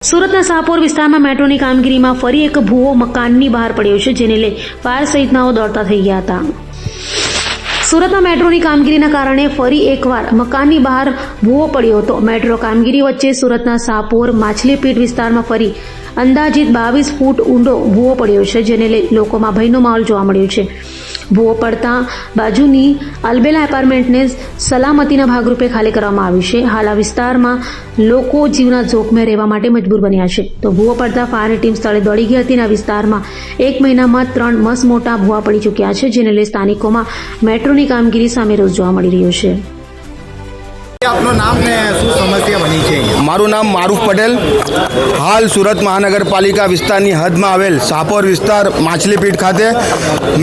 સુરતના શાહપુર વિસ્તારમાં મેટ્રોની કામગીરીમાં ફરી એક ભૂવો મકાનની બહાર પડ્યો છે, જેને લઈ ફાયર સહિતનાઓ દોડતા થઈ ગયા હતા. સુરતમાં મેટ્રોની કામગીરીના કારણે ફરી એકવાર મકાનની બહાર ભૂવો પડ્યો હતો. મેટ્રો કામગીરી વચ્ચે સુરતના શાહપુર માછલીપીટ વિસ્તારમાં ફરી અંદાજિત 22 ફૂટ ઊંડો ભૂવો પડ્યો છે, જેને લઈ લોકોમાં ભયનો માહોલ જોવા મળ્યો છે. ભૂવો પડતા બાજુની અલબેલા એપાર્ટમેન્ટને સલામતીના ભાગરૂપે ખાલી કરવામાં આવી છે. હાલ આ વિસ્તારમાં લોકો જીવના જોખમે રહેવા માટે મજબૂર બન્યા છે. તો ભૂવો પડતા ફાયરની ટીમ સ્થળે દોડી ગઈ હતી. આ વિસ્તારમાં 1 મહિનામાં 3 મસમોટા ભૂવા પડી ચૂક્યા છે, જેને લઈ સ્થાનિકોમાં મેટ્રોની કામગીરી સામે રોષ જોવા મળી રહ્યો છે. આપનું નામ ને શું સમસ્યા બની છે? મારું નામ મારૂફ પટેલ. હાલ સુરત મહાનગરપાલિકા વિસ્તારની હદમાં આવેલ શાહપુર વિસ્તાર માછલીપીટ ખાતે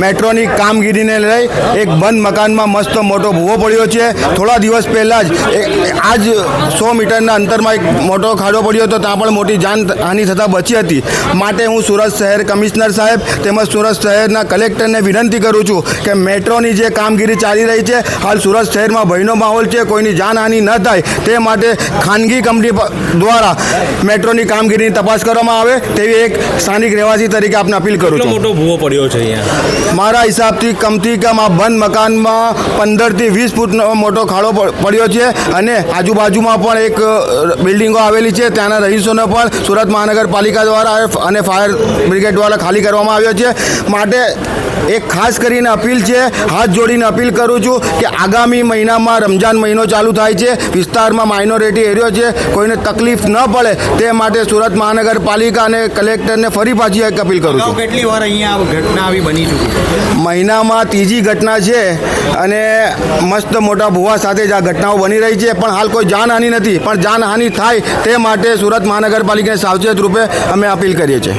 મેટ્રોની કામગીરીને લઈ એક બંધ મકાનમાં મસ્ત મોટો ભૂવો પડ્યો છે. થોડા દિવસ પહેલાં જ આજ 100 મીટરના અંતરમાં એક મોટો ખાડો પડ્યો હતો, ત્યાં પણ મોટી જાનહાનિ થતાં બચી હતી. માટે હું સુરત શહેર કમિશનર સાહેબ તેમજ સુરત શહેરના કલેક્ટરને વિનંતી કરું છું કે મેટ્રોની જે કામગીરી ચાલી રહી છે, હાલ સુરત શહેરમાં ભયનો માહોલ છે, કોઈની જાનહાનિ ન થાય તે માટે ખાનગી કંપની દ્વારા મેટ્રોની કામગીરીની તપાસ કરવામાં આવે તેવી એક સ્થાનિક રહેવાસી તરીકે આપને અપીલ કરું છું. મોટો ભૂવો પડ્યો છે અહીંયા? મારા હિસાબથી કમથી કમ આ બંધ મકાનમાં 15 થી 20 ફૂટનો મોટો ખાડો પડ્યો છે અને આજુબાજુમાં પણ એક બિલ્ડિંગો આવેલી છે. ત્યાંના રહીશોને પણ સુરત મહાનગરપાલિકા દ્વારા અને ફાયર બ્રિગેડ દ્વારા ખાલી કરવામાં આવ્યો છે. માટે એક ખાસ કરીને અપીલ છે, હાથ જોડીને અપીલ કરું છું કે આગામી મહિનામાં રમજાન મહિનો ચાલુ થાય છે, વિસ્તારમાં માઇનોરિટી એરિયો છે, કોઈને તકલીફ ન પડે તે માટે સુરત મહાનગરપાલિકા અને કલેક્ટરને ફરી પાછી એક અપીલ કરું છું. કેટલી વાર અહીંયા ઘટના આવી બની ચૂકી? મહિનામાં ત્રીજી ઘટના છે અને મસ્ત મોટા ભૂવા સાથે જ આ ઘટનાઓ બની રહી છે. પણ હાલ કોઈ જાનહાનિ નથી, પણ જાનહાનિ થાય તે માટે સુરત મહાનગરપાલિકાને સાવચેત રૂપે અમે અપીલ કરીએ છીએ.